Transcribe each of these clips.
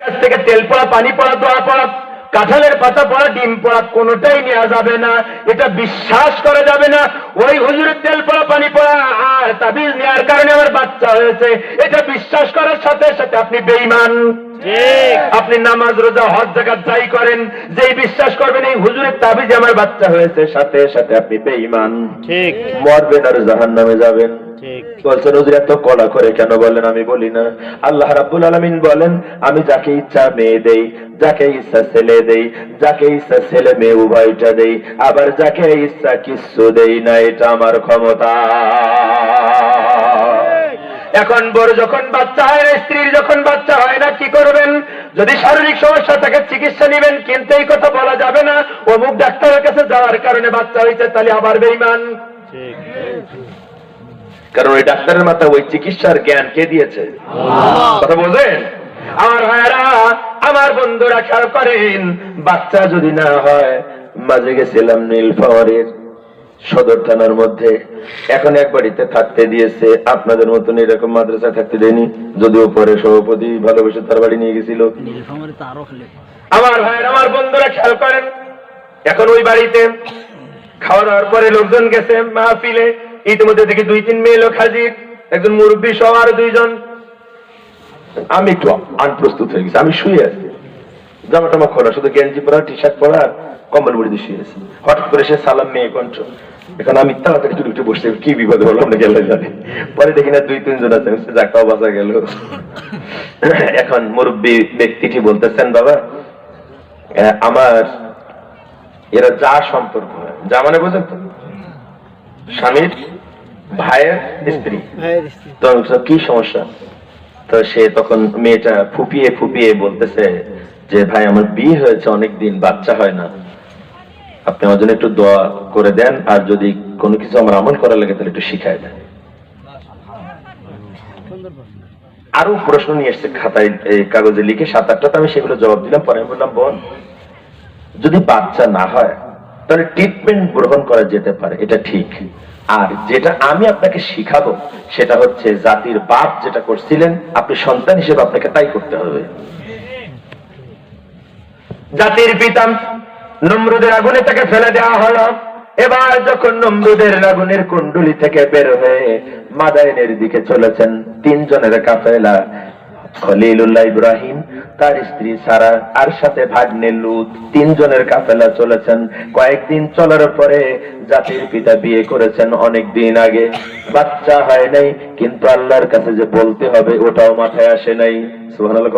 কাছ থেকে তেল পড়া, পানি পড়া, দোয়া পড়া, কাঁঠালের পাতা পড়া, ডিম পড়া কোনোটাই নেওয়া যাবে না। এটা বিশ্বাস করা যাবে না ওই হুজুরের তেল পড়া, পানি পড়া আর তাবিজ নেওয়ার কারণে আমার বাচ্চা হয়েছে, এটা বিশ্বাস করার সাথে সাথে আপনি বেঈমান। আপনি নামাজ, রোজা, হজ, যাকাত যাই করেন, যেই বিশ্বাস করবেন এই হুজুরের তাবিজে আমার বাচ্চা হয়েছে, সাথে সাথে আপনি বেঈমান। ঠিক, মরবেন আর জাহান্নামে যাবেন। ঠিক। বলছেন হুজুর এত কড়া করে কেন বলেন? আমি বলি না। আল্লাহ রাব্বুল আলামিন বলেন, আমি যাকে ইচ্ছা মেয়ে দেই, যাকে ইচ্ছা ছেলে দেই, যাকে ইচ্ছা ছেলে মেয়ে উভয়টা দেই, আবার যাকে ইচ্ছা কিচ্ছু দেই না, এটা আমার ক্ষমতা। এখন বড় যখন বাচ্চা হয় না, স্ত্রীর যখন বাচ্চা হয় না, কি করবেন? যদি শারীরিক সমস্যা থাকে চিকিৎসা নেবেন, কিন্তু এই কথা বলা যাবে না অমুক ডাক্তারের কাছে যাওয়ার কারণে বাচ্চা হয়েছে, তাহলে আবার বেঈমান। কারণ ওই ডাক্তারের মাথায় ওই চিকিৎসার জ্ঞান কে দিয়েছে? কথা বোঝেন আমার ভাইয়েরা, আমার বন্ধুরা, খেয়াল করেন, বাচ্চা যদি না হয়, মাঝে গেছিলাম নীলফামারীর সদর থানার মধ্যে, এখন এক বাড়িতে থাকতে দিয়েছে, আপনাদের মতন এরকম মাদ্রাসা থাকতে দেয়নি, যদিও পরে সভাপতি ভালোবেসে তার বাড়ি নিয়ে গেছিল। আমার ভাইয়ের, আমার বন্ধুরা, খেয়াল করেন, এখন ওই বাড়িতে খাওয়া দাওয়ার পরে লোকজন গেছে মাহফিলে, ইতিমধ্যে দেখি 2-3 মেয়ে লোক হাজির, একজন মুরব্বী সহ আর 2 জন। আমি একটু আনপ্রস্তুত হয়ে গেছি, আমি শুয়ে আছি, জামা টামা খোলা, শুধু গেঞ্জি পরা, টি শার্ট পরা, কম্বল মুড়ি দিয়ে শুয়ে আছি। হঠাৎ করে সে সালাম মেয়ে কণ্ঠ, এখন আমি তাড়াতাড়ি একটু বসে, কি বিপদ হলো আমরা গেলে জানি। পরে দেখি না 2-3 জন আছে, যাকাও বাঁচা গেল। এখন মুরব্বী ব্যক্তিটি বলতেছেন, বাবা আমার এরা যা সম্পর্ক হয়, যা মানে বোঝেন তো, স্বামীর ভাইয়ের স্ত্রী, তো কি সমস্যা? তো সে তখন মেয়েটা ফুপিয়ে ফুপিয়ে বলতেছে যে, ভাই আমার বিয়ে হয়েছে অনেকদিন, বাচ্চা হয় না, আপনি আমার জন্য একটু দোয়া করে দেন, আর যদি কোনো কিছু আমার আমল করা লাগে তাহলে একটু শিখায় দেন। আরো প্রশ্ন নিয়ে এসছে খাতায়, কাগজে লিখে 7-8টা, আমি সেগুলো জবাব দিলাম। পরে আমি বললাম, বোন যদি বাচ্চা না হয় তাহলে ট্রিটমেন্ট গ্রহণ করা যেতে পারে, এটা ঠিক, আর যেটা আমি আপনাকে শিখাবো সেটা হচ্ছে জাতির বাপ যেটা করছিলেন, আপনি সন্তান হিসেবে আপনাকে তাই করতে হবে। জাতির পিতা নমরুদের আগুনে তাকে ফেলে দেওয়া হলো, এবার যখন নমরুদের আগুনের কুণ্ডলি থেকে বের হয়ে মাদায়েনের দিকে চলেছেন 3 জনের কাফেলা, খলিলুল্লাহ ইব্রাহিম, তার স্ত্রী সারা, আর সাথে ভাগ্নে লুত, 3 জনের কাফেলা চলেছেন। কয়েকদিন চলার পরে জাতির পিতা বিয়ে করেছেন অনেক দিন আগে, বাচ্চা হয় নাই, কিন্তু আল্লাহর কাছে যে বলতে হবে ওটাও মাথায় আসে নাই। সুবহানাল্লাহ।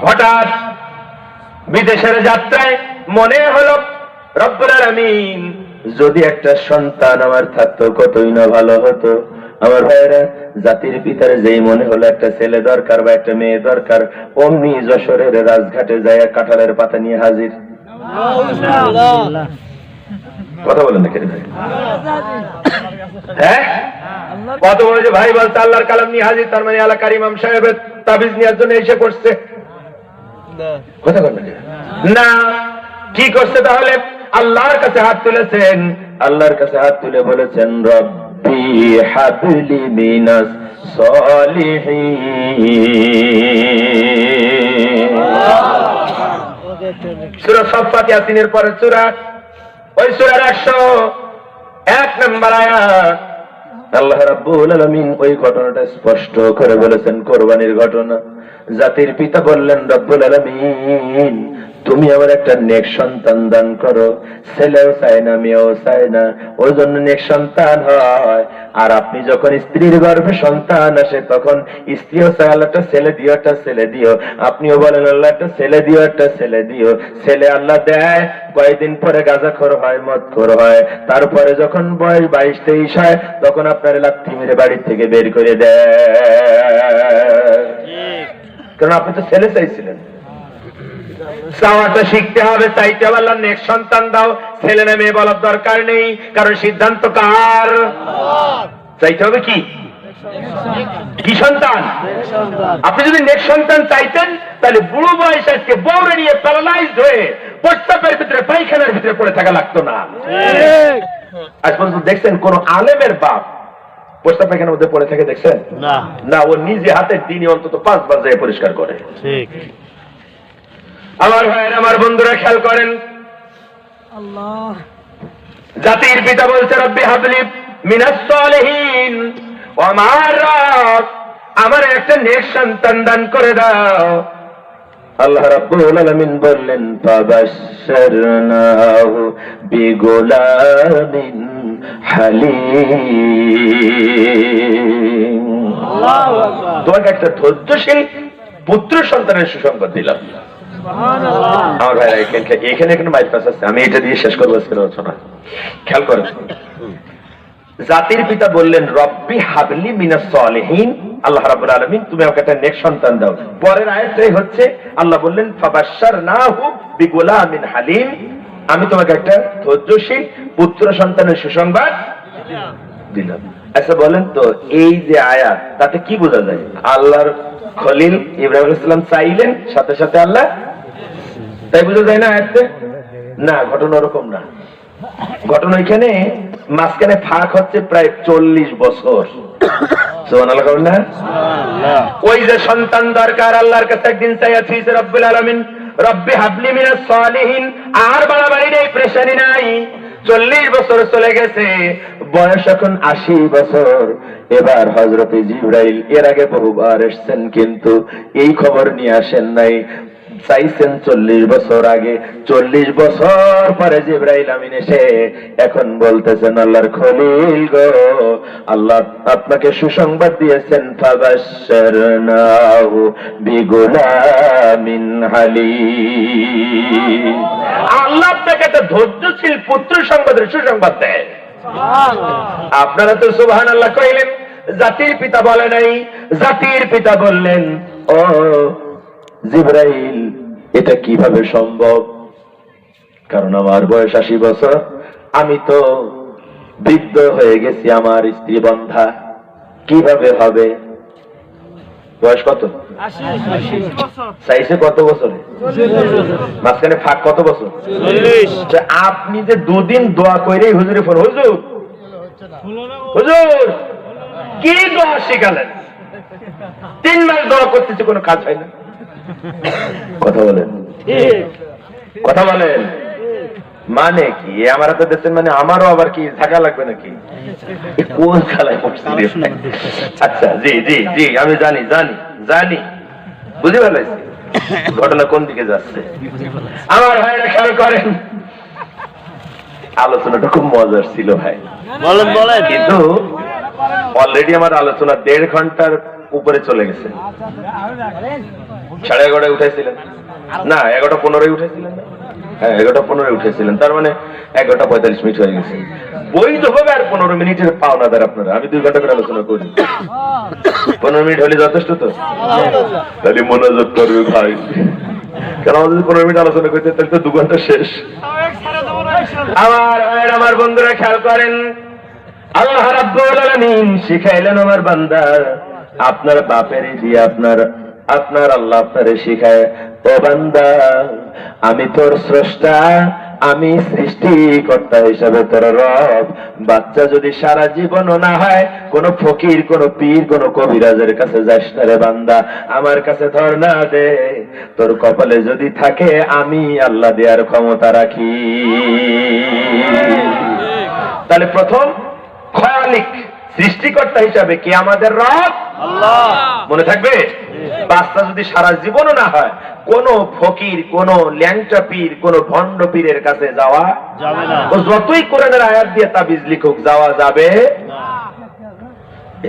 হঠাৎ বিদেশের যাত্রায় মনে হলো, রব্বুল আলামিন যদি একটা সন্তান আমার থাকতো কতই না ভালো হতো। আমার ভাইয়েরা, জাতির পিতার যেই মনে হলো একটা ছেলে দরকার বা একটা মেয়ে দরকার, অমনি যশোরের রাজঘাটে যায় কাঁঠালের পাতা নিয়ে হাজির। কথা বলেন না কেন ভাই? হ্যাঁ, কত বলে যে ভাই বলতে আল্লাহর কালাম নিয়ে হাজির, তার মানে এলাকার ইমাম সাহেবের তাবিজ নেওয়ার জন্য এসে পড়ছে। কথা বলেন না, কি করছে তাহলে? আল্লাহর কাছে হাত তুলেছেন, আল্লাহর কাছে হাত তুলে বলেছেন, রব্বি হাবলি মিনাস সলিহিন। সূরা সাফফাত, ইয়াসিনের পরের সূরা, ওই সূরার 101 নম্বর আয়াত, আল্লাহ রাব্বুল আলামিন ওই ঘটনাটা স্পষ্ট করে বলেছেন, কোরবানির ঘটনা। জাতির পিতা বললেন, রব্বুল আলামিন তুমি আমার একটা নেক সন্তান দান করো, ছেলেও চায় না, মেয়েও চায় না, ওই জন্য নেক সন্তান হয়। আর আপনি যখন স্ত্রীর গর্ভে সন্তান আসে তখন স্ত্রীও চায় আল্লাহ একটা ছেলে দিও, একটা ছেলে দিও, আপনিও বলেন আল্লাহ একটা ছেলে দিও, একটা ছেলে দিও। ছেলে আল্লাহ দেয়, কয়েকদিন পরে গাঁজাখোর হয়, মদখোর হয়, তারপরে যখন বয়স 22-23 হয় তখন আপনার লাথি মেরে বাড়ি থেকে বের করে দেয়, কারণ আপনি তো ছেলে চাইছিলেন। চাওয়াটা শিখতে হবে, চাইতে হবে আল্লাহ নেক সন্তান দাও, ছেলে না মেয়ে বলার দরকার নেই, কারণ সিদ্ধান্ত কার? চাইতে হবে কি? কি সন্তান? আপনি যদি নেক সন্তান চাইতেন তাহলে বুড়ো বয়সে আজকে বউরে নিয়ে প্যারালাইজড হয়ে প্রস্তাবের ভিতরে, পায়খানার ভিতরে পড়ে থাকা লাগতো না। আজ পর্যন্ত দেখছেন কোন আলেমের বাপ প্রস্তাব পায়খানার মধ্যে পড়ে থাকে দেখছেন? না না, ও নিজে হাতের দিনই অন্তত 5 বার যায় পরিষ্কার করে। ঠিক। আমার ভাইয়ের, আমার বন্ধুরা খেয়াল করেন, আল্লাহ জাতির পিতা বলছে রব্বি হাবলি মিনাস সালিহিন, ও আমার রব আমার একটা নেক সন্তান দান করে দাও। আল্লাহ রাব্বুল আলামিন বললেন ফাবাশশারনাহু বিগুলামিন হালিম। আল্লাহু আকবার। তোমাকে একটা ধৈর্যশীল পুত্র সন্তানের সুসংবাদ দিলাম। সুবহানাল্লাহ। আমার ভাই এখানে কোনো বাইপাস আছে, আমি এটা দিয়ে শেষ করবো আজকের আলোচনা। খেয়াল করেন, জাতির পিতা বললেন রব্বি হাবলি মিনাস সালিহিন, আল্লাহ রাব্বুল আলামিন তুমি আমাকে একটা নেক সন্তান দাও। পরের আয়াতটাই হচ্ছে আল্লাহ বললেন ফাবাশশারনাহু বিগুলামিন হালিম, আমি তোমাকে একটা ধৈর্যশীল পুত্র সন্তানের সুসংবাদ দিলাম। আচ্ছা বলেন তো, এই যে আয়াত তাতে কি বোঝা যায়? আল্লাহর খলিল ইব্রাহিম আলাইহিস সালাম চাইলেন, সাথে সাথে আল্লাহ, তাই বোঝা যায় না আয়াতে? না, ঘটনা ওরকম না। ঘটনা এখানে মাঝখানে ফাঁক হচ্ছে প্রায় 40 বছর। সুবহানাল্লাহ বলেন না? সুবহানাল্লাহ। ওই যে সন্তান দরকার, আল্লাহর কাছে একদিন চাইয়াছি রব্বুল আলামিন রব্বি হাবলি মিনাস সালিহিন, আর বাড়াবাড়ি নেই, প্রেশানি নাই। 40 বছর চলে গেছে, বয়স এখন 80 বছর। এবার হযরত জিবরাইল এর আগে বহুবার এসেছেন, কিন্তু এই খবর নিয়ে আসেন নাই। চাইছেন 40 বছর আগে, 40 বছর পরে জিবরাইল আমিন এসে এখন বলতেছেন আল্লাহর খলিল গো, আল্লাহ আপনাকে সুসংবাদ দিয়েছেন ফাবাশশারনাহু বিগুলামিন হালিম। আল্লাহ আপনাকে একটা ধৈর্যশীল পুত্র সুসংবাদ দেয়। আপনারা তো সুবহানাল্লাহ কইলেন, জাতির পিতা বলে নাই। জাতির পিতা বললেন ও জিবরাইল এটা কিভাবে সম্ভব? কারণ আমার বয়স 80 বছর, আমি তো বৃদ্ধ হয়ে গেছি, আমার স্ত্রী বন্ধা, কিভাবে হবে? বয়স কত? 80 চাইছে কত বছরে? মাঝখানে ফাঁক কত বছর? 40। আপনি যে দুদিন দোয়া করেই হুজুরে ফোন, হুজুর হুজুর কি দোয়া শিখালেন? 3 মাস দোয়া করতেছি, কোনো কাজ হয় না। কথা বলেন, কথা বলেন, মানে কি? আমার হাতে দেখছেন মানে আমারও আবার কি থাকা লাগবে নাকি? কোন খেলায় পড়ছি? আচ্ছা, জি জি জি, আমি জানি জানি জানি, বুঝে ফেলেছি ঘটনা কোন দিকে যাচ্ছে। আমার ভাইরা খেয়াল করেন, আলোচনাটা খুব মজার ছিল ভাই। বলেন বলেন। কিন্তু অলরেডি আমার আলোচনা 1.5 ঘন্টার উপরে চলে গেছে। 11:30 উঠেছিলেন না? 11:15 উঠেছিলেন না? হ্যাঁ, 11:15 উঠেছিলেন, তার মানে 11:45 হয়ে গেছে। বৈধভাবে আর 15 মিনিটের পাওনাদার আপনারা। আমি 2 ঘন্টা করে আলোচনা করি, 15 মিনিট হলে যথেষ্ট তো? তাহলে মনোযোগ করবে ভাই, কারণ আমাদের যদি 15 মিনিট আলোচনা করতে তাহলে তো 2 ঘন্টা শেষ। আমার বন্ধুরা খেয়াল করেন, আল্লাহ রাব্বুল আলামিন শিখাইলেন আমার বান্দা, আপনার বাপের দিয়ে আপনার আল্লাহ আপনারে শিখায়, ও বান্দা আমি তোর স্রষ্টা, আমি সৃষ্টিকর্তা হিসাবে তোর রব। বাচ্চা যদি সারা জীবনও না হয়, কোন ফকির, কোন পীর, কোন কবিরাজের কাছে যাস না রে বান্দা, আমার কাছে ধর্ণা দে। তোর কপালে যদি থাকে, আমি আল্লাহ দেওয়ার ক্ষমতা রাখি। তাহলে প্রথম খালিক, সৃষ্টিকর্তা হিসাবে কে আমাদের রব? আল্লাহ। মনে থাকবে? বাচ্চা যদি সারা জীবনও না হয়, কোন ফকির, কোন ল্যাংচা পীর, কোন ভণ্ড পীরের কাছে যাওয়া যাবে না। ও যতই কোরআনের আয়াত দিয়ে তাবিজ লিখুক, যাওয়া যাবে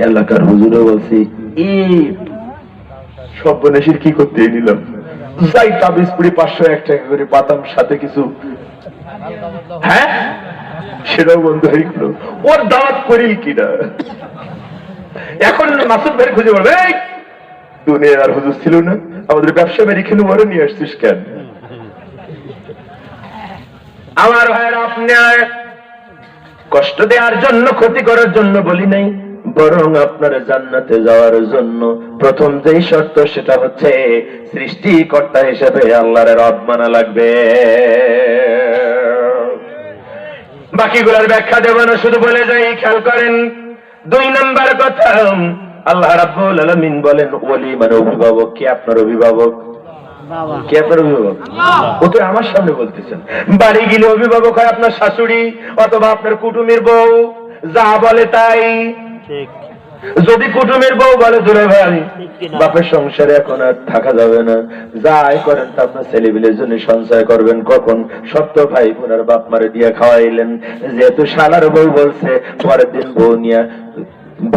এলাকার হুজুরও বলছি এই সর্বনেশীর কি করতে নিলাম, যাই তাবিজ পুরি 501 টাকা করে পাতাম, সাথে কিছু হ্যাঁ সেটাও বন্ধ হয়ে গেল। ওর দাওয়াত করিল কিনা? এখন মাসুদ ভাই খুঁজে বলবে, এই দুনিয়ার আর হুজুর ছিল না, আমাদের ব্যবসা বাড়ি খেলে বড় নিয়ে আসছিস কেন? আমার ভাইয়ের, আপনার কষ্ট দেওয়ার জন্য, ক্ষতি করার জন্য বলি নাই, বরং আপনার জান্নাতে যাওয়ার জন্য প্রথম যেই শর্ত সেটা হচ্ছে সৃষ্টিকর্তা হিসেবে আল্লাহর রব মানা লাগবে। বাকিগুলোর ব্যাখ্যা দেব না, শুধু বলে যাই, খেয়াল করেন দুই নাম্বার কথা, আল্লাহ রাব্বুল আলামিন বলেন ওলি মানে অভিভাবক। কে আপনার অভিভাবক? বাবা কে আপনার অভিভাবক? ও তো আমার সামনে বলতেছেন। বাড়ি গেলে অভিভাবক হয় আপনার শাশুড়ি অথবা আপনার কুটুমের বউ, যা বলে তাই। ঠিক যদি কুটুমের বউ বলে দূরে ভাই বাপের সংসারে এখন আর থাকা যাবে না, যা আয় করেন তা আপনার ছেলেপিলের জন্য সঞ্চয় করবেন। কখন সত্য ভাই বোনের বাপ মারে দিয়ে খাওয়াইলেন, যেহেতু শালার বউ বলছে পরের দিন বউ নিয়ে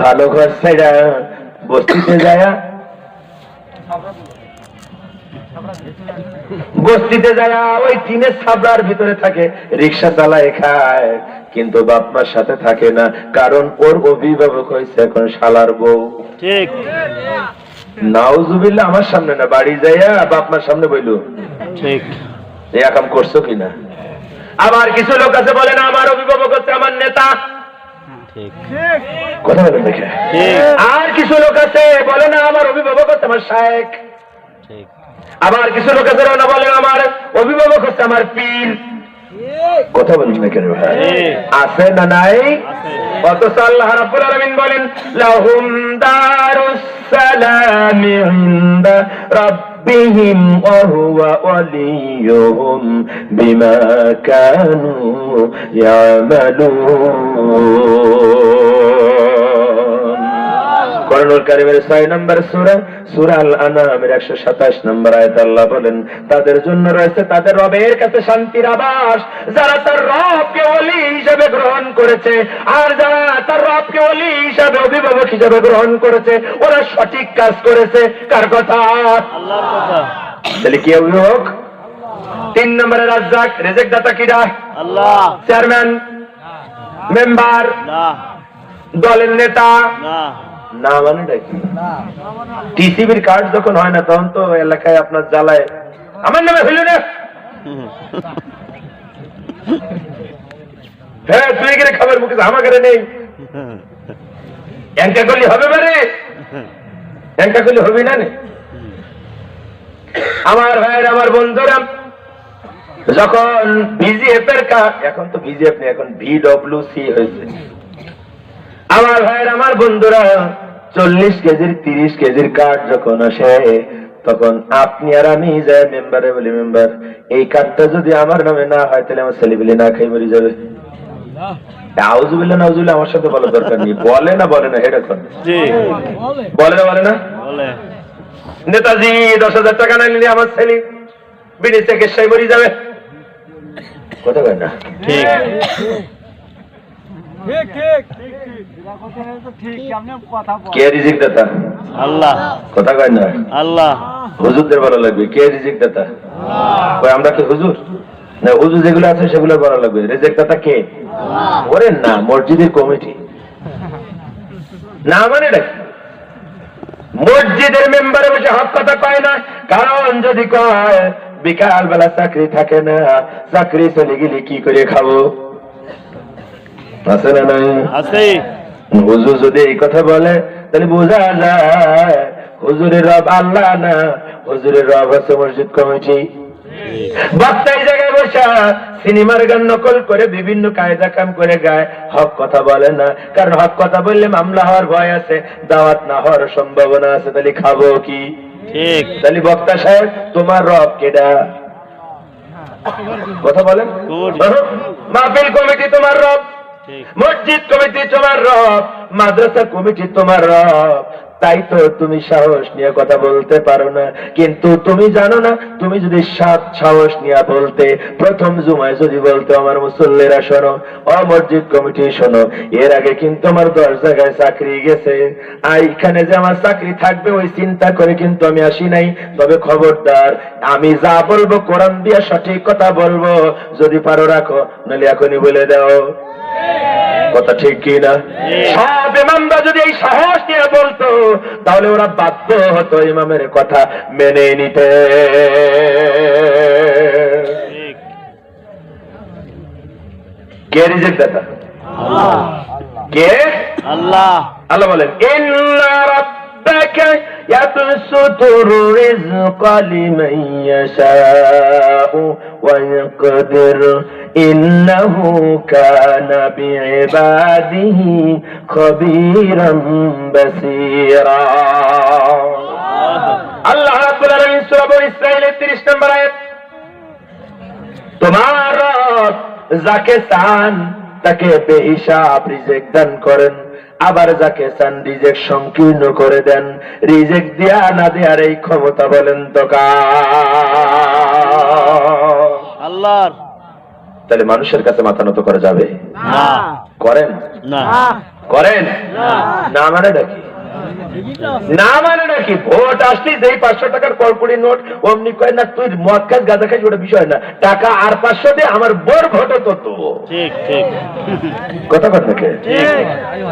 ভালো ঘর ছাইড়া বস্তিতে যায়, বস্তিতে যায় ওই টিনের ছাবড়ার ভিতরে থাকে, রিক্সা চালায় খায়, কিন্তু বাপ মার সাথে থাকে না, কারণ ওর অভিভাবক হয়েছে এখন শালার বউ। ঠিক নাউজুবিল্লাহ, আমার সামনে না, বাড়ি যাইয়া বাপ মার সামনে বইলো ঠিক এই কাম করছো কিনা। আবার কিছু লোক আছে বলে না আমার অভিভাবক হচ্ছে আমার নেতা, ঠিক কথা বলেন দেখে। ঠিক আর কিছু লোক আছে বলে না আমার অভিভাবক হচ্ছে আমার শায়েখ। ঠিক আবার কিছু লোক আছে না বলে আমার অভিভাবক হচ্ছে আমার পীর। কথা বলুন না কেন ভাই? ঠিক আছে না নাই? আছে অথচ আল্লাহ রাব্বুল আলামিন বলেন লাহুম দারুস সালাম ইনদা রাব্বিহিম ওয়া হুয়া ওয়ালিয়ুহুম বিমা কানু ইয়ামালুন। কোরআনুল কারীমের 6 নম্বর সূরা, সূরা আল আনামের 127 নম্বর আয়াতে আল্লাহ বলেন তাদের জন্য রয়েছে তাদের রবের কাছে শান্তির আবাস, যারা তার রবকে ওলি হিসেবে গ্রহণ করেছে, আর যারা তার রবকে ওলি হিসেবে অভিভাবক হিসেবে গ্রহণ করেছে ওরা সঠিক কাজ করেছে। কার কথা? আল্লাহর কথা তাহলে কি অভিভাবক? 3 নম্বরে রাজ্জাক, রিজিক দাতা কিরা? আল্লাহ চেয়ারম্যান, মেম্বার, না দলের নেতা। না না মানে কি? টিসিবির কার্ড যখন হয় না তখন তো এলাকায় আপনার জ্বালায় আমার নামে হইল না, হ্যাঁ তুই এখানে খাবার মুখে আমার ঘরে নেই, এঙ্কা করলে হবে মানে এঙ্কা করলে হবে না নে? আমার ভাইয়ের আমার বন্ধুরা যখন বিজিএফ এর কাজ, এখন তো বিজিএফ নেই এখন VWC হয়েছে, আমার ভাইয়ের আমার বন্ধুরা 40 কেজির 30 কেজির কার্ড যখন আসে তখন আপনি আর আমি যাই মেম্বারে বলি মেম্বার এই কার্ডটা যদি আমার নামে না হয় তাহলে আমার ছেলেপিলে না খাই মরে যাবে। আউযুবিল্লাহ নাউযুবিল্লাহ আমার সাথে বলার দরকার নেই, বলে না এটা কোন ঠিক বলে না বলে নেতাজি 10,000 টাকা না নিলে আমার ছেলে বিনি চিকিৎসায় মরে যাবে, কথা কয় না? ঠিক কে রিজিক দাতা? আল্লাহ কথা কয় না? আল্লাহ হুজুরদের ভালো লাগবে। কে রিজিক দাতা? ওই আমরা কি হুজুর না? হুজুর যেগুলো আছে সেগুলো ভালো লাগবে। রিজিক দাতা কে? ওরে না, মসজিদের কমিটি না মানে এটা মসজিদের মেম্বারে বসে হক কথা কয় না, কারণ যদি কয় বিকাল বেলা চাকরি থাকে না, চাকরি চলে গেলে কি করে খাবো? আছে না নাই? আছে হুজুর যদি এই কথা বলে তাহলে বোঝা যায় হুজুরের রব আল্লাহ না, হুজুরের রব হচ্ছে মসজিদ কমিটি। বক্তা এই জায়গায় বসা সিনেমার গান নকল করে বিভিন্ন কায়দা কাম করে গায়, হক কথা বলে না, কারণ হক কথা বললে মামলা হওয়ার ভয় আছে, দাওয়াত না হওয়ার সম্ভাবনা আছে, তাহলে খাবো কি? ঠিক তাহলে বক্তা সাহেব তোমার রব কেডা? কথা বলেন। মাহফিল কমিটি তোমার রব, ঠিক মসজিদ কমিটি তোমার রব, মাদ্রাসা কমিটি তোমার রব, তাই তো তুমি সাহস নিয়ে কথা বলতে পারো না। কিন্তু তুমি জানো না, তুমি যদি সাহস নিয়ে বলতে প্রথম জুমায় যদি বলতে আমার মুসল্লিরা শোনো, ও মসজিদ কমিটি শোনো, এর আগে কিন্তু আমার 10 জায়গায় চাকরি গেছে, এইখানে যে আমার চাকরি থাকবে ওই চিন্তা করে কিন্তু আমি আসি নাই। তবে খবরদার আমি যা বলবো কোরআন দিয়ে সঠিক কথা বলবো, যদি পারো রাখো, নাহলে এখনই বলে দাও। কথা ঠিক কি না? সব ইমামরা যদি এই সাহস নিয়ে বলতো তাহলে ওরা বাধ্য হতো ইমামের কথা মেনে নিতে। ঠিক কে রিজিক দাতা? আল্লাহ কে? আল্লাহ আল্লাহ বলেন ইন্না রাব্বাকা ইয়াবসুতুর রিজকা লিমান ইয়াশাউ ওয়া ইয়াকদির ইন্নাহু কানা বিইবাদিহি খবীরাম বাসীরা। আল্লাহ রাব্বুল আলামিন সূরা বনী ইসরাঈলের 30 নম্বর আয়াত, তোমার রব যাকে চান তাকে বেহিসাব রিজিক দান করেন, আবার যাকে চান রিজিক সংকীর্ণ করে দেন। রিজিক দিয়া না দেয়ার এই ক্ষমতা বলেন তো কার? আল্লাহর। তাহলে মানুষের কাছে মাথা নত করা যাবে না। করেন না। করেন না মানে নাকি না মানে নাকি ভোট আসলি যেই 500 টাকার কর্পোরেট নোট অমনি কয় না তুই মদ খাস গাঁজা খাস ওটা বিষয় না, টাকা আর 500 দে আমার বোর ভোট তো তো ঠিক ঠিক কথা কর না ঠিক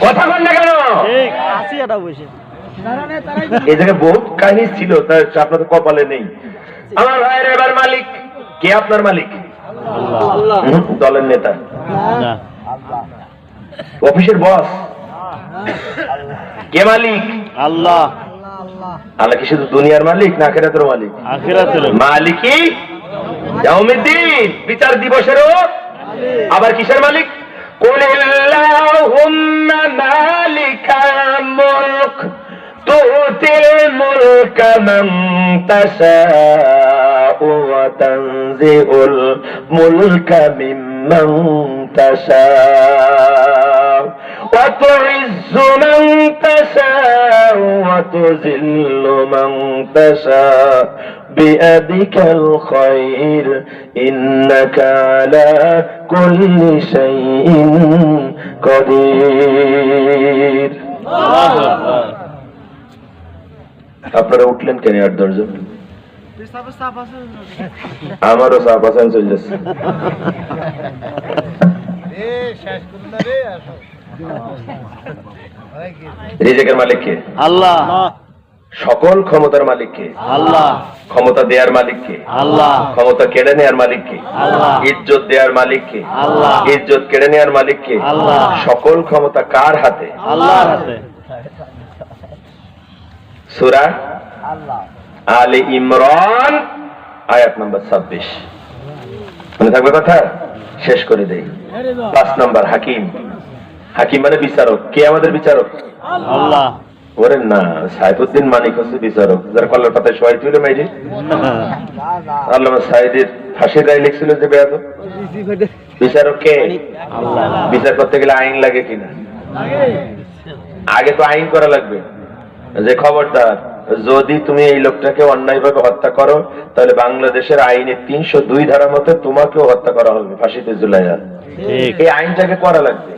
কথা কর না কেন? ঠিক আসি এটা বসে এই জায়গায় বহুত কাহিনী ছিল, তার আপনাদের কপালে নেই। আমার ভাইয়ের এবার মালিক কে? আপনার মালিক আল্লাহ। দলের নেতা, না। অফিসের বস কে মালিক? আল্লাহ। আল্লাহ কি শুধু দুনিয়ার মালিক না আখিরাতের মালিক? আখিরাতের মালিকই ইয়াউমিদ্দিন, বিচার দিবসেরও আবার কিসের মালিক? কুলিল্লাহুম্মা মালিকাল মুলক তুতিল মুলকা মান তাশাউ ওয়া তানজিউল মুলকা মিম্মান তাশাউ ওয়া তুইজ্জু মান তাশাউ ওয়া তুযিল্লু মান তাশাউ বিয়াদিকাল খায়র ইন্নাকা আলা কুল্লি শাইইন কাদির। আপনারা উঠলেন কেন? 8-10 জন। আমারও সাপ আসান চলে যাচ্ছে। রিজিকের মালিক কে? আল্লাহ। সকল ক্ষমতার মালিক কে? আল্লাহ। ক্ষমতা দেওয়ার মালিক কে? আল্লাহ। ক্ষমতা কেড়ে নেওয়ার মালিক কে? আল্লাহ। ইজ্জত দেওয়ার মালিক কে? আল্লাহ। ইজ্জত কেড়ে নেওয়ার মালিক কে? আল্লাহ। সকল ক্ষমতা কার হাতে? আল্লাহর হাতে। সূরা আলে ইমরান আয়াত নম্বর 26। মনে থাকবে কথা? শেষ করে দেই। 5 নম্বর হাকিম। হাকিম মানে বিচারক। কে আমাদের বিচারক? আল্লাহ। ওরে না, সাইফুদ্দিন মানিক হচ্ছে বিচারক, যার কল্লার পাতায় সবাই তুলে মেয়েছি। আল্লামা সাইদের ফাঁসির রায় লিখছিল যে বেয়াদ। বিচারক কে? আল্লাহ। বিচার করতে গেলে আইন লাগে কিনা? আগে তো আইন করা লাগবে যে খবরদার যদি তুমি এই লোকটাকে অন্যায়ভাবে হত্যা করো তাহলে বাংলাদেশের আইনে 302 ধারা মতে তোমাকেও হত্যা করা হবে, ফাঁসিতে ঝুলাইয়া। ঠিক। এই আইনটাকে করা লাগবে,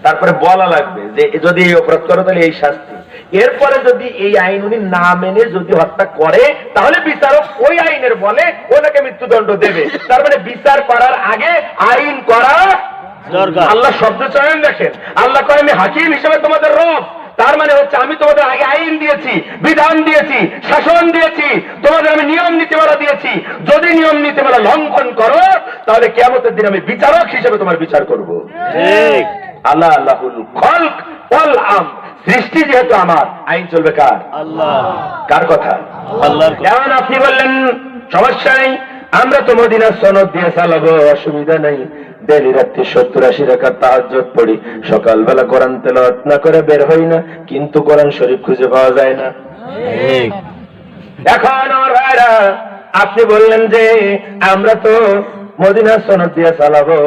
তারপরে বলা লাগবে যে যদি এই অপরাধ করো তাহলে এই শাস্তি। এরপরে যদি এই আইন উনি না মেনে যদি হত্যা করে তাহলে বিচারক ওই আইনের বলে ওনাকে মৃত্যুদণ্ড দেবে। তার মানে বিচার করার আগে আইন করা দরকার। আল্লাহ শব্দ চয়ন দেখেন, আল্লাহ কয় আমি হাকিম হিসেবে তোমাদের রব। তার মানে হচ্ছে আমি তোমাদের আগে আইন দিয়েছি, বিধান দিয়েছি, শাসন দিয়েছি, তোমাদের আমি নিয়ম নীতিমালা দিয়েছি। যদি নিয়ম নীতিমালা লঙ্ঘন করো তাহলে কিয়ামতের দিন আমি বিচারক হিসেবে তোমার বিচার করব। ঠিক। আল্লাহ আল্লাহুল খলক ওয়াল আম, সৃষ্টি যেহেতু আমার, আইন চলবে কার? আল্লাহ। কার কথা? আল্লাহর কথা। যেমন আপনি বললেন সমস্যা নেই, আমরা তো মদিনার সনদ দিয়ে চালাবো, অসুবিধা নেই। ডেলি রাত্রি 70-80 রাকাত তাহাজ্জুদ পড়ি, সকালবেলা কোরআন তেলাওয়াত না করে বের হই না, কিন্তু কোরআন শরীফ খুঁজে পাওয়া যায় না। ঠিক। এখন আমার ভাইরা আপনি বললেন যে আমরা তো মদিনার সনদ দিয়ে চালাবো,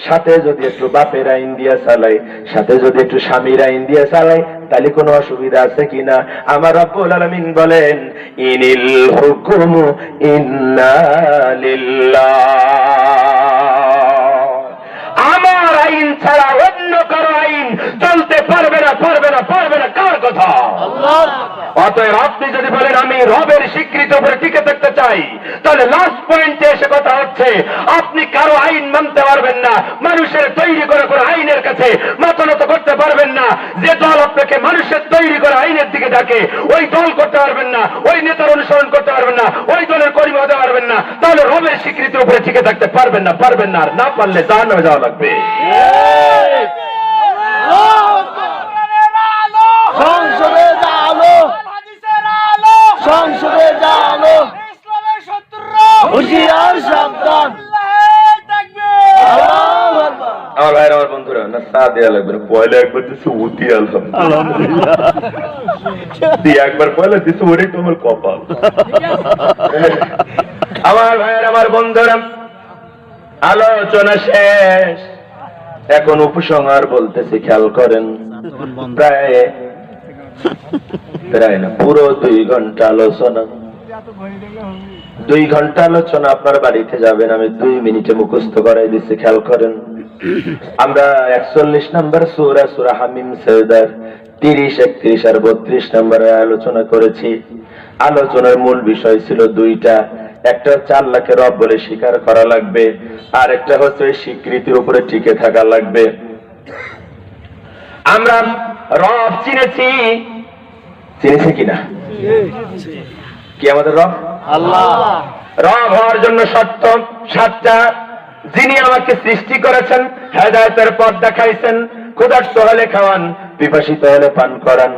সাথে যদি একটু বাপের আইন দিয়ে চালাই, সাথে যদি একটু স্বামীর আইন দিয়ে চালাই, তাহলে কোনো অসুবিধা আছে কিনা? আমার রব্বুল আলামিন বলেন ইনিল হুকুমু ইন্না লিল্লাহ। আমার আইন ছাড়া অন্য কারো আইন চলতে পারবে না, পারবে না, পারবে না। কার কথা? আল্লাহর। অতএব আপনি যদি বলেন আমি রবের স্বীকৃত উপরে টিকে থাকতে চাই, তাহলে লাস্ট পয়েন্টে এসে কথা হচ্ছে আপনি কারো আইন মানতে পারবেন না, মানুষের তৈরি করে কোনো আইনের কাছে মাথা নত করতে পারবেন না। যে দল আপনাকে মানুষের তৈরি করে আইনের দিকে ডাকে ওই দল করতে পারবেন না, ওই নেতার অনুসরণ করতে পারবেন না, ওই দলের কর্মী হতে পারবেন না, তাহলে রবের স্বীকৃতির উপরে টিকে থাকতে পারবেন না, পারবেন না। আর না পারলে জাহান্নামে যাওয়া লাগবে। সংসদে আলো। সংসদে জানো ইসলামের শত্রুরা হুঁশিয়ার সাবধান আল্লাহু তাকবীর আল্লাহু আকবার আমার ভাইয়ের আমার বন্ধুরা না চা দেওয়া লাগবে না পয়লা একবার দিচ্ছে উতি আলহামদুলিল্লাহ আলহামদুলিল্লাহ দিয়ে একবার পয়লা দিচ্ছে ওটাই তো আমার কপাল আমার ভাইয়ের আমার বন্ধুরা আলোচনা শেষ এখন উপসংহার বলতেছি খেয়াল করেন প্রায় না পুরো 2 ঘন্টা আলোচনা 2 ঘন্টা আলোচনা আপনার বাড়িতে যাবেন আমি 2 মিনিটে মুখস্থ করাই দিচ্ছি খেয়াল করেন আমরা 41 নম্বর সূরা হামিম সেজদার 30, 31 আর 32 নম্বরে আলোচনা করেছি। আলোচনার মূল বিষয় ছিল 2টা, একটা হচ্ছে আল্লাহকে রব বলে স্বীকার করা লাগবে, আর একটা হচ্ছে ওই স্বীকৃতির উপরে টিকে থাকা লাগবে। আমরা রব চিনেছি কিনা? কি আমাদের রব? আল্লাহ রব হওয়ার জন্য শর্ত 7টা। যিনি আমাকে সৃষ্টি করেছেন, হেদায়েতের পথ দেখাইছেন, ক্ষুধার্ত হলে খাওয়ান, পিপাসিত হলে পান করান,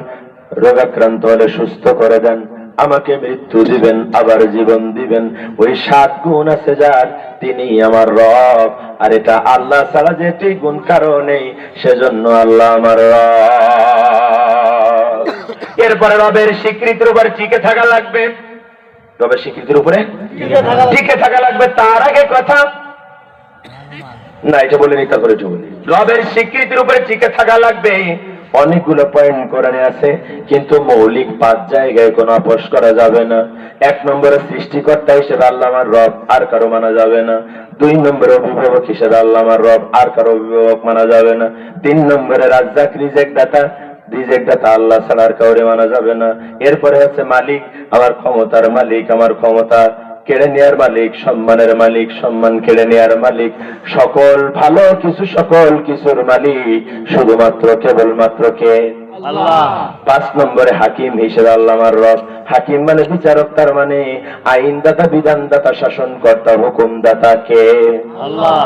রোগাক্রান্ত হলে সুস্থ করে দেন, আমাকে মৃত্যু দিবেন আবার জীবন দিবেন, ওই 7 গুণ আছে যার, তিনি আমার রব। আর এটা আল্লাহ ছাড়া যেটি গুণ কারো নেই, সেজন্য আল্লাহ আমার রব। এরপরে রবের স্বীকৃতির উপর টিকে থাকা লাগবে। রবের স্বীকৃতির উপরে টিকে থাকা লাগবে। তার আগে কথা না, এটা বলে নি, তারপরে বলি। রবের স্বীকৃতির উপরে টিকে থাকা লাগবে। অনেকগুলো পয়েন্ট কোরআনে আছে, কিন্তু মৌলিক 5 জায়গায় কোনো আপোষ করা যাবে না। 1 নম্বরে সৃষ্টিকর্তা হিসেবে আল্লাহ আমার রব, আর কারো মানা যাবে না। 2 নম্বরে অভিভাবক হিসেবে আল্লাহ আমার রব, আর কারো অভিভাবক মানা যাবে না। 3 নম্বরে রাজ্জাক, রিজেক দাতা আল্লাহ ছাড়া আর কাউরে মানা যাবে না। এরপরে হচ্ছে মালিক, আমার ক্ষমতার মালিক, আমার ক্ষমতা কেড়ে নেয়ার মালিক, সম্মানের মালিক, সম্মান কেড়ে নেয়ার মালিক, সকল ভালো কিছু, সকল কিছুর মালিক শুধুমাত্র কেবলমাত্র কে? আল্লাহ। 5 নম্বরে হাকিম হিসেবে আল্লাহ আমার রব। হাকিম মানে বিচারক, তার মানে আইনদাতা, বিধানদাতা, শাসনকর্তা, হুকুমদাতা কে? আল্লাহ।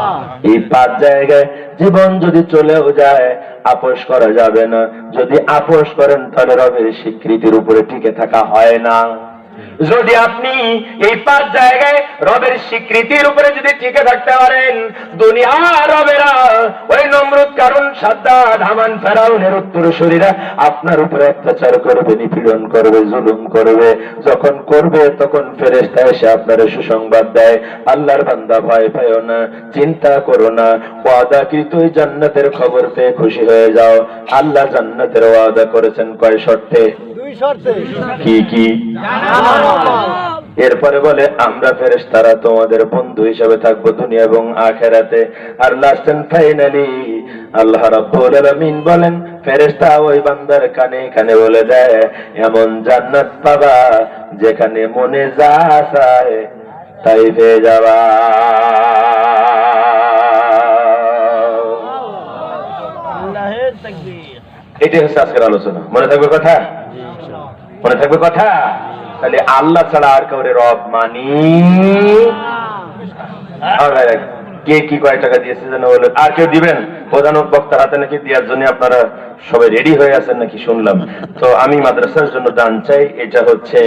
এই 5 জায়গায় জীবন যদি চলেও যায় আপোষ করা যাবে না। যদি আপোষ করেন তাহলে রবের স্বীকৃতির উপরে টিকে থাকা হয় না। যদি আপনি এই 5 জায়গায় রবের স্বীকৃতির উপরে যদি টিকে থাকতে পারেন, দুনিয়া রবেরা, ওই নমরুদ, কারুন, সাদ্দাত, হামান, ফেরাউনের উত্তরসূরিরা আপনার উপরে অত্যাচার করবে, নিপীড়ন করবে, জুলুম করবে। যখন করবে তখন ফেরেশতা এসে আপনার সুসংবাদ দেয়, আল্লাহর বান্দা ভয় পেও না, চিন্তা করো না, ওয়াদাকৃত ওই জান্নাতের খবর পেয়ে খুশি হয়ে যাও। আল্লাহ জান্নাতের ওয়াদা করেছেন কয় শর্তে? 2 শর্তে। কি কি? এরপরে বলে আমরা ফেরেশতারা তোমাদের বন্ধু হিসেবে থাকবো দুনিয়া এবং আখিরাতে। আর লাস্ট এন্ড ফাইনালি আল্লাহ রাব্বুল আলামিন বলেন, ফেরেশতা ওই বান্দার কানে কানে বলে দেয়, এমন জান্নাত পাবা যেখানে মনে যা চায় তাই পেয়ে যাবা। আল্লাহু তাকবীর। এটাই হচ্ছে আজকের আলোচনা। মনে থাকবে কথা? মনে থাকবে কথা? তাহলে আল্লাহ ছাড়া আর কাউরে রব মানি। কে কি কয় টাকা দিয়েছে যেন বলে, আর কেউ দিবেন? প্রধান বক্তার হাতে নাকি দেওয়ার জন্য আপনারা সবাই রেডি হয়ে আছেন নাকি শুনলাম। তো আমি মাদ্রাসার জন্য দান চাই। এটা হচ্ছে